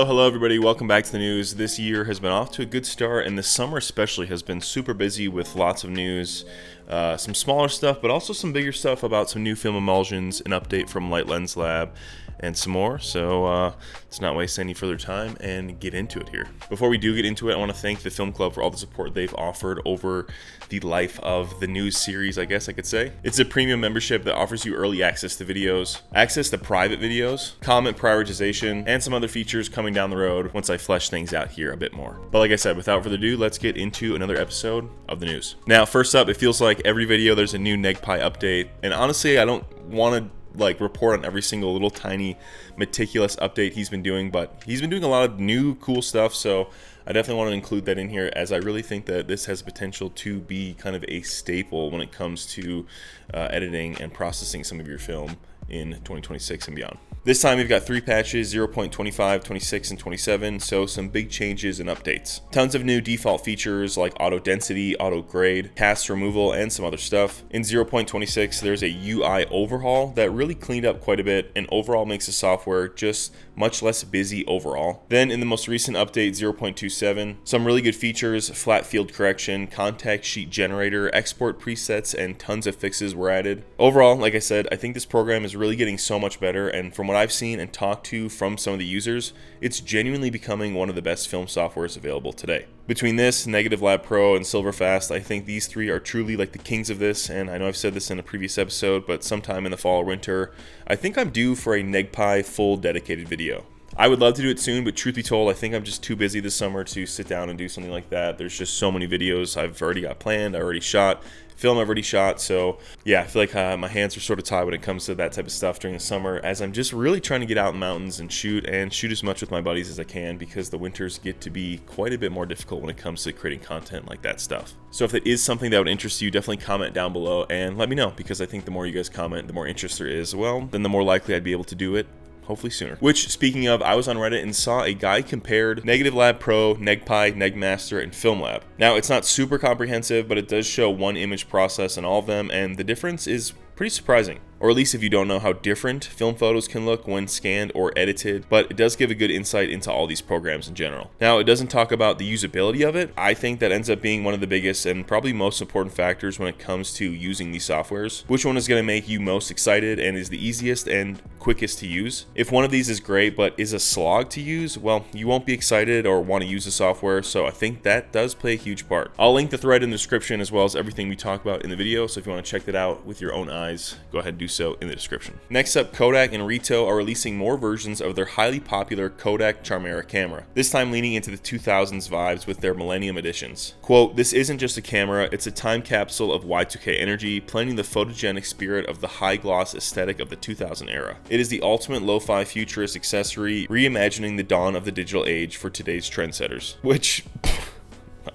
Hello everybody, welcome back to the news. This year has been off to a good start, and the summer especially has been super busy with lots of news, some smaller stuff, but also some bigger stuff about some new film emulsions, an update from Light Lens Lab, and some more. So let's not waste any further time and get into it here. Before we do get into it, I want to thank the Film Club for all the support they've offered over the life of the news series, I guess I could say. It's a premium membership that offers you early access to videos, access to private videos, comment prioritization, and some other features coming down the road once I flesh things out here a bit more. But like I said, without further ado, let's get into another episode of the news. Now, first up, it feels like every video there's a new NegPy update, and honestly, I don't want to report on every single little tiny meticulous update he's been doing, but he's been doing a lot of new cool stuff, so I definitely want to include that in here, as I really think that this has potential to be kind of a staple when it comes to editing and processing some of your film in 2026 and beyond. This time we've got 3 patches, 0.25, 26, and 27, so some big changes and updates. Tons of new default features like auto density, auto grade, cast removal, and some other stuff. In 0.26, there's a UI overhaul that really cleaned up quite a bit and overall makes the software just much less busy overall. Then in the most recent update, 0.27, some really good features, flat field correction, contact sheet generator, export presets, and tons of fixes were added. Overall, like I said, I think this program is really getting so much better, and from what I've seen and talked to from some of the users, it's genuinely becoming one of the best film softwares available today. Between this, Negative Lab Pro, and Silverfast, I think these 3 are truly like the kings of this, and I know I've said this in a previous episode, but sometime in the fall or winter, I think I'm due for a NegPy full dedicated video. I would love to do it soon, but truth be told, I think I'm just too busy this summer to sit down and do something like that. There's just so many videos I've already got planned, I already shot, film I've already shot, so yeah, I feel like my hands are sort of tied when it comes to that type of stuff during the summer, as I'm just really trying to get out in the mountains and shoot as much with my buddies as I can, because the winters get to be quite a bit more difficult when it comes to creating content like that stuff. So if it is something that would interest you, definitely comment down below and let me know, because I think the more you guys comment, the more interest there is, well, then the more likely I'd be able to do it. Hopefully sooner. Which, speaking of, I was on Reddit and saw a guy compared Negative Lab Pro, NegPy, NegMaster, and FilmLab. Now, it's not super comprehensive, but it does show one image process in all of them, and the difference is pretty surprising. Or at least if you don't know how different film photos can look when scanned or edited, but it does give a good insight into all these programs in general. Now, it doesn't talk about the usability of it. I think that ends up being one of the biggest and probably most important factors when it comes to using these softwares. Which one is going to make you most excited and is the easiest and quickest to use? If one of these is great but is a slog to use, well, you won't be excited or want to use the software, so I think that does play a huge part. I'll link the thread in the description as well as everything we talk about in the video, so if you want to check that out with your own eyes, go ahead and do so in the description. Next up, Kodak and Rito are releasing more versions of their highly popular Kodak Charmera camera, this time leaning into the 2000s vibes with their Millennium editions. Quote, "This isn't just a camera, it's a time capsule of Y2K energy, blending the photogenic spirit of the high-gloss aesthetic of the 2000 era. It is the ultimate lo-fi futurist accessory, reimagining the dawn of the digital age for today's trendsetters." Which,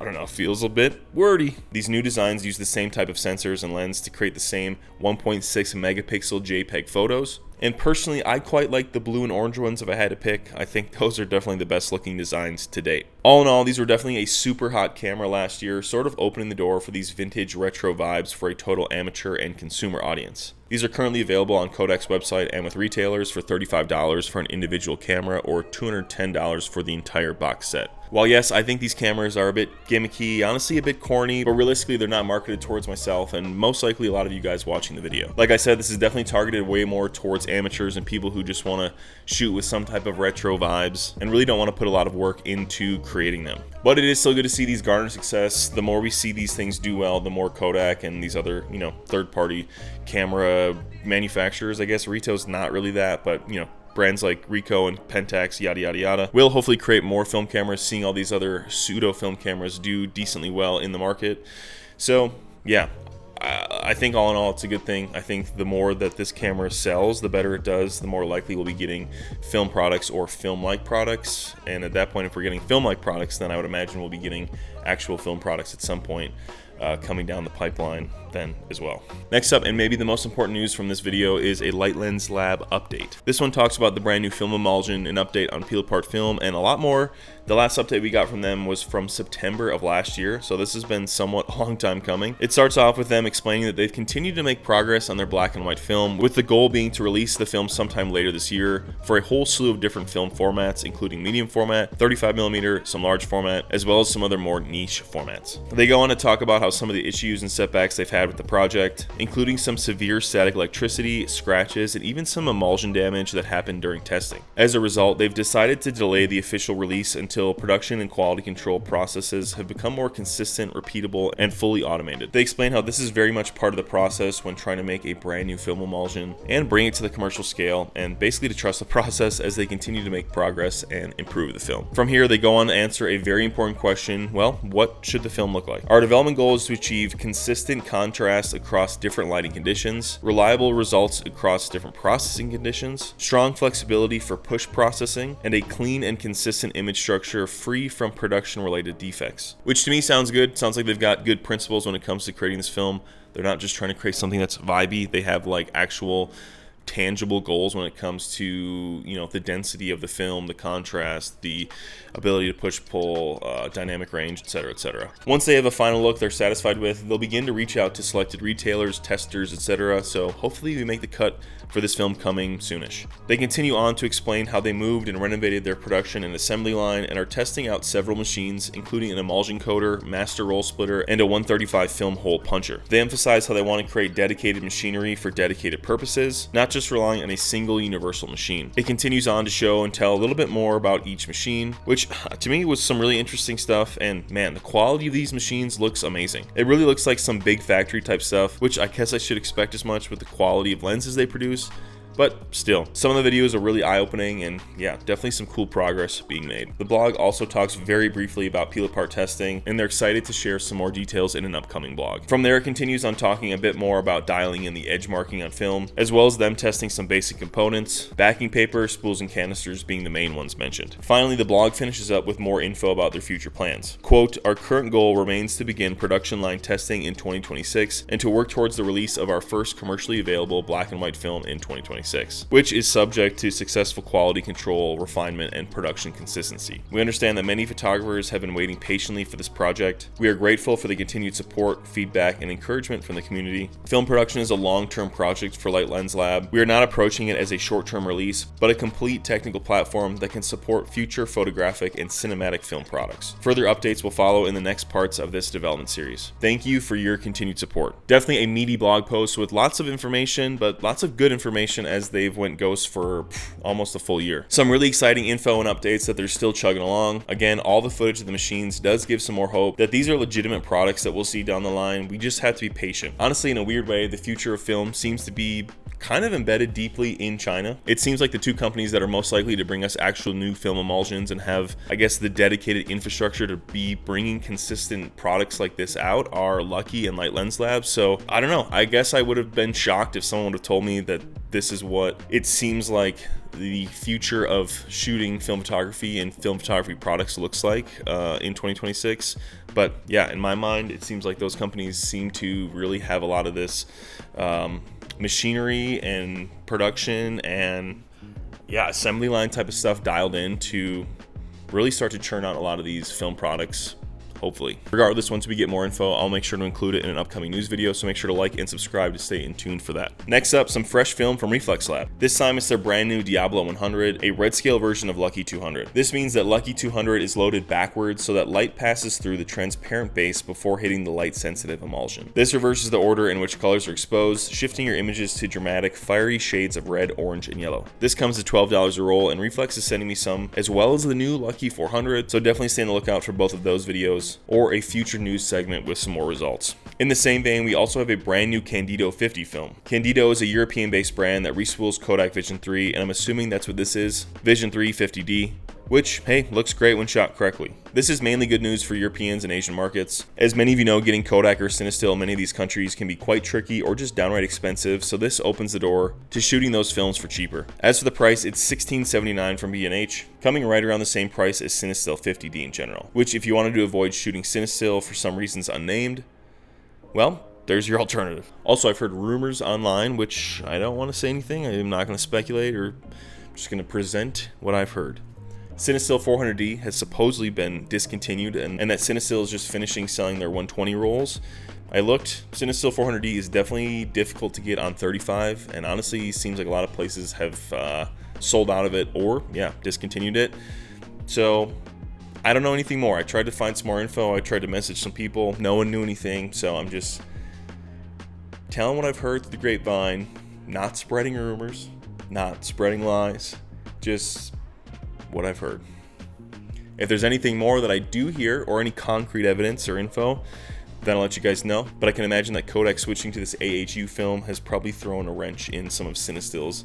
I don't know, feels a bit wordy. These new designs use the same type of sensors and lens to create the same 1.6 megapixel JPEG photos. And personally, I quite like the blue and orange ones if I had to pick. I think those are definitely the best looking designs to date. All in all, these were definitely a super hot camera last year, sort of opening the door for these vintage retro vibes for a total amateur and consumer audience. These are currently available on Kodak's website and with retailers for $35 for an individual camera or $210 for the entire box set. While yes, I think these cameras are a bit gimmicky, honestly a bit corny, but realistically they're not marketed towards myself and most likely a lot of you guys watching the video. Like I said, this is definitely targeted way more towards amateurs and people who just want to shoot with some type of retro vibes and really don't want to put a lot of work into creating them. But it is still good to see these garner success. The more we see these things do well, the more Kodak and these other, third-party camera manufacturers, I guess Rito's not really that, but brands like Ricoh and Pentax, yada yada yada, will hopefully create more film cameras, seeing all these other pseudo film cameras do decently well in the market. So yeah, I think all in all it's a good thing. I think the more that this camera sells, the better it does, the more likely we'll be getting film products or film-like products. And at that point, if we're getting film-like products, then I would imagine we'll be getting actual film products at some point. coming down the pipeline then as well. Next up, and maybe the most important news from this video, is a Light Lens Lab update. This one talks about the brand new film emulsion, an update on peel apart film, and a lot more. The last update we got from them was from September of last year, so this has been somewhat a long time coming. It starts off with them explaining that they've continued to make progress on their black and white film, with the goal being to release the film sometime later this year for a whole slew of different film formats, including medium format, 35mm, some large format, as well as some other more niche formats. They go on to talk about how some of the issues and setbacks they've had with the project, including some severe static electricity, scratches, and even some emulsion damage that happened during testing. As a result, they've decided to delay the official release until production and quality control processes have become more consistent, repeatable, and fully automated. They explain how this is very much part of the process when trying to make a brand new film emulsion and bring it to the commercial scale, and basically to trust the process as they continue to make progress and improve the film. From here, they go on to answer a very important question. Well, what should the film look like? Our development goal is to achieve consistent contrast across different lighting conditions, reliable results across different processing conditions, strong flexibility for push processing, and a clean and consistent image structure free from production related defects. Which to me sounds good. Sounds like they've got good principles when it comes to creating this film. They're not just trying to create something that's vibey. They have like actual tangible goals when it comes to, you know, the density of the film, the contrast, the ability to push pull, dynamic range, etc., etc. Once they have a final look they're satisfied with, they'll begin to reach out to selected retailers, testers, etc. So hopefully we make the cut for this film coming soonish. They continue on to explain how they moved and renovated their production and assembly line and are testing out several machines, including an emulsion coater, master roll splitter, and a 135 film hole puncher. They emphasize how they want to create dedicated machinery for dedicated purposes, not just relying on a single universal machine. It continues on to show and tell a little bit more about each machine, which to me was some really interesting stuff, and man, the quality of these machines looks amazing. It really looks like some big factory type stuff, which I guess I should expect as much with the quality of lenses they produce. But still, some of the videos are really eye-opening, and yeah, definitely some cool progress being made. The blog also talks very briefly about peel apart testing, and they're excited to share some more details in an upcoming blog. From there, it continues on talking a bit more about dialing in the edge marking on film, as well as them testing some basic components, backing paper, spools, and canisters being the main ones mentioned. Finally, the blog finishes up with more info about their future plans. Quote, "Our current goal remains to begin production line testing in 2026 and to work towards the release of our first commercially available black and white film in 2026. Which is subject to successful quality control, refinement, and production consistency. We understand that many photographers have been waiting patiently for this project. We are grateful for the continued support, feedback, and encouragement from the community. Film production is a long-term project for Light Lens Lab. We are not approaching it as a short-term release, but a complete technical platform that can support future photographic and cinematic film products. Further updates will follow in the next parts of this development series. Thank you for your continued support." Definitely a meaty blog post with lots of information, but lots of good information as they've went ghost for almost a full year. Some really exciting info and updates that they're still chugging along. Again, all the footage of the machines does give some more hope that these are legitimate products that we'll see down the line. We just have to be patient. Honestly, in a weird way, the future of film seems to be kind of embedded deeply in China. It seems like the two companies that are most likely to bring us actual new film emulsions and have, I guess, the dedicated infrastructure to be bringing consistent products like this out are Lucky and Light Lens Labs. So I don't know. I guess I would have been shocked if someone would have told me that this is what it seems like the future of shooting film photography and film photography products looks like in 2026. But yeah, in my mind, it seems like those companies seem to really have a lot of this machinery and production and assembly line type of stuff dialed in to really start to churn out a lot of these film products, hopefully. Regardless, once we get more info, I'll make sure to include it in an upcoming news video, so make sure to like and subscribe to stay in tune for that. Next up, some fresh film from Reflx Lab. This time it's their brand new Diablo 100, a red scale version of Lucky 200. This means that Lucky 200 is loaded backwards so that light passes through the transparent base before hitting the light sensitive emulsion. This reverses the order in which colors are exposed, shifting your images to dramatic, fiery shades of red, orange, and yellow. This comes to $12 a roll, and Reflx is sending me some, as well as the new Lucky 400, so definitely stay on the lookout for both of those videos, or a future news segment with some more results. In the same vein, we also have a brand new Candido 50 film. Candido is a European-based brand that respools Kodak Vision 3, and I'm assuming that's what this is, Vision 3 50D, which, hey, looks great when shot correctly. This is mainly good news for Europeans and Asian markets. As many of you know, getting Kodak or cinestilll in many of these countries can be quite tricky or just downright expensive, so this opens the door to shooting those films for cheaper. As for the price, it's $16.79 from B&H, coming right around the same price as cinestilll 50D in general, which if you wanted to avoid shooting cinestilll for some reasons unnamed, well, there's your alternative. Also, I've heard rumors online, which I don't want to say anything. I'm not going to speculate, or I'm just going to present what I've heard. Cinestill 400D has supposedly been discontinued, and that Cinestill is just finishing selling their 120 rolls. I looked, Cinestill 400D is definitely difficult to get on 35, and honestly, seems like a lot of places have sold out of it or, yeah, discontinued it. So, I don't know anything more. I tried to find some more info. I tried to message some people. No one knew anything, so I'm just telling what I've heard through the grapevine, not spreading rumors, not spreading lies, just what I've heard. If there's anything more that I do hear or any concrete evidence or info, then I'll let you guys know. But I can imagine that Kodak switching to this AHU film has probably thrown a wrench in some of Cinestill's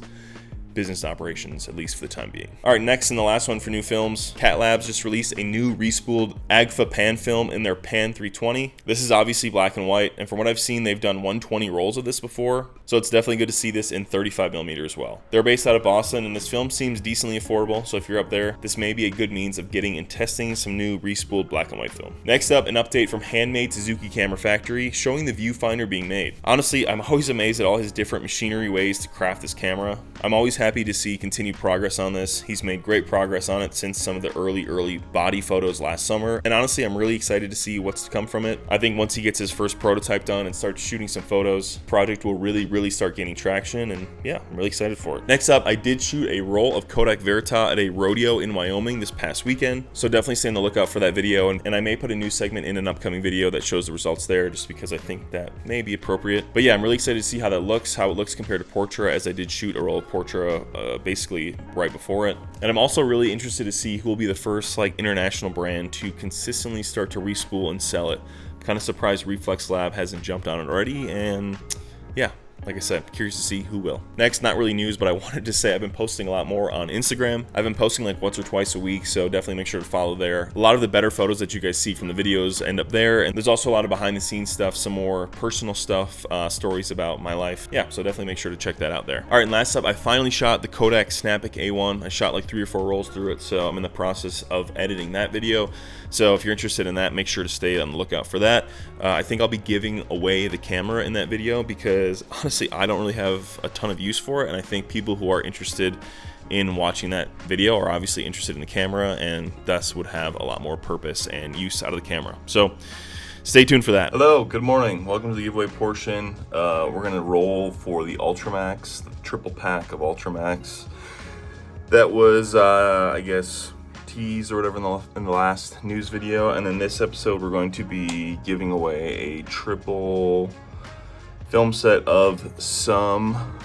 business operations, at least for the time being. All right, next and the last one for new films, Catlabs just released a new respooled AGFA pan film in their Pan 320. This is obviously black and white, and from what I've seen, they've done 120 rolls of this before, so it's definitely good to see this in 35mm as well. They're based out of Boston, and this film seems decently affordable, so if you're up there, this may be a good means of getting and testing some new respooled black and white film. Next up, an update from Handmade Suzuki Camera Factory showing the viewfinder being made. Honestly, I'm always amazed at all his different machinery ways to craft this camera. I'm always happy to see continued progress on this. He's made great progress on it since some of the early body photos last summer, and honestly, I'm really excited to see what's to come from it. I think once he gets his first prototype done and starts shooting some photos, the project will really start gaining traction, and yeah, I'm really excited for it. Next up, I did shoot a roll of Kodak Veritas at a rodeo in Wyoming this past weekend, so definitely stay on the lookout for that video, and I may put a new segment in an upcoming video that shows the results there, just because I think that may be appropriate. But yeah, I'm really excited to see how it looks compared to Portra, as I did shoot a roll of Portra basically right before it. And I'm also really interested to see who will be the first international brand to consistently start to respool and sell it. Kind of surprised Reflx Lab hasn't jumped on it already, and yeah, like I said, curious to see who will. Next, not really news, but I wanted to say I've been posting a lot more on Instagram. I've been posting once or twice a week, so definitely make sure to follow there. A lot of the better photos that you guys see from the videos end up there, and there's also a lot of behind the scenes stuff, some more personal stuff, stories about my life. Yeah, so definitely make sure to check that out there. All right, and last up, I finally shot the Kodak Snapic A1. I shot 3 or 4 rolls through it, so I'm in the process of editing that video. So if you're interested in that, make sure to stay on the lookout for that. I think I'll be giving away the camera in that video because honestly, I don't really have a ton of use for it, and I think people who are interested in watching that video are obviously interested in the camera, and thus would have a lot more purpose and use out of the camera. So stay tuned for that. Hello, good morning. Welcome to the giveaway portion. We're gonna roll for the Ultramax, the triple pack of Ultramax. That was, I guess, teased or whatever in the last news video, and then this episode we're going to be giving away a triple film set of some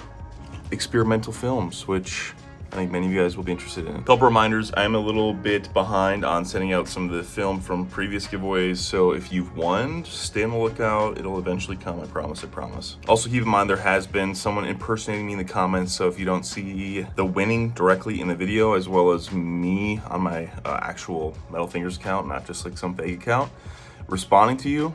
experimental films, which I think many of you guys will be interested in. A couple reminders, I'm a little bit behind on sending out some of the film from previous giveaways, so if you've won, stay on the lookout. It'll eventually come, I promise, I promise. Also keep in mind there has been someone impersonating me in the comments, so if you don't see the winning directly in the video, as well as me on my actual Metal Fingers account, not just some fake account, responding to you,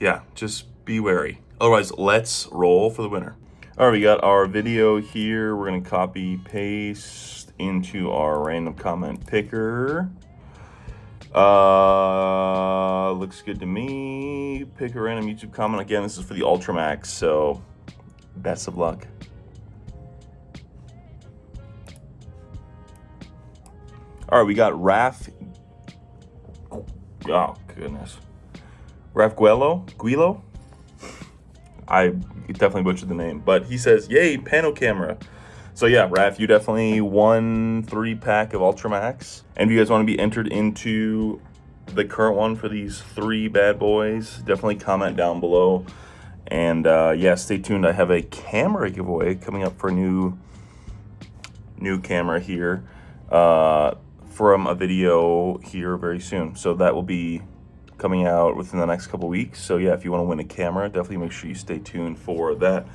yeah, just be wary. Otherwise, let's roll for the winner. All right, we got our video here. We're gonna copy paste into our random comment picker. Looks good to me. Pick a random YouTube comment. Again, this is for the Ultramax, so best of luck. All right, we got oh goodness. Guilo? I definitely butchered the name, but he says, yay, pano camera. So yeah, Raph, you definitely won 3-pack of Ultramax. And if you guys want to be entered into the current one for these 3 bad boys, definitely comment down below. And yeah, stay tuned. I have a camera giveaway coming up for a new camera here from a video here very soon. So that will be coming out within the next couple weeks. So yeah, if you want to win a camera, definitely make sure you stay tuned for that.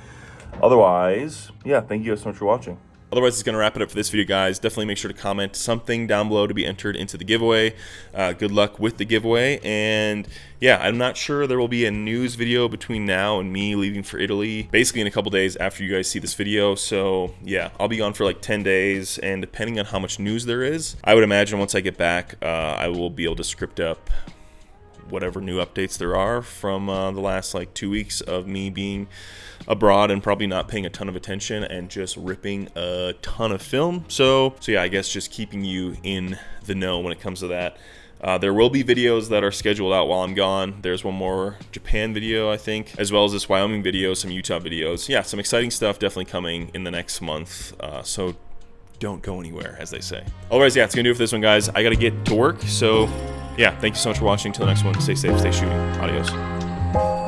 Otherwise, yeah, thank you guys so much for watching. Otherwise, it's going to wrap it up for this video, guys. Definitely make sure to comment something down below to be entered into the giveaway. Good luck with the giveaway. And yeah, I'm not sure there will be a news video between now and me leaving for Italy, basically in a couple days after you guys see this video. So yeah, I'll be gone for 10 days. And depending on how much news there is, I would imagine once I get back, I will be able to script up whatever new updates there are from the last like 2 weeks of me being abroad and probably not paying a ton of attention and just ripping a ton of film. So yeah, I guess just keeping you in the know when it comes to that. There will be videos that are scheduled out while I'm gone. There's one more Japan video, I think, as well as this Wyoming video, some Utah videos. Yeah, some exciting stuff definitely coming in the next month. So don't go anywhere, as they say. Otherwise, yeah, it's gonna do it for this one, guys. I gotta get to work. So yeah, thank you so much for watching. Till the next one, stay safe, stay shooting. Adios.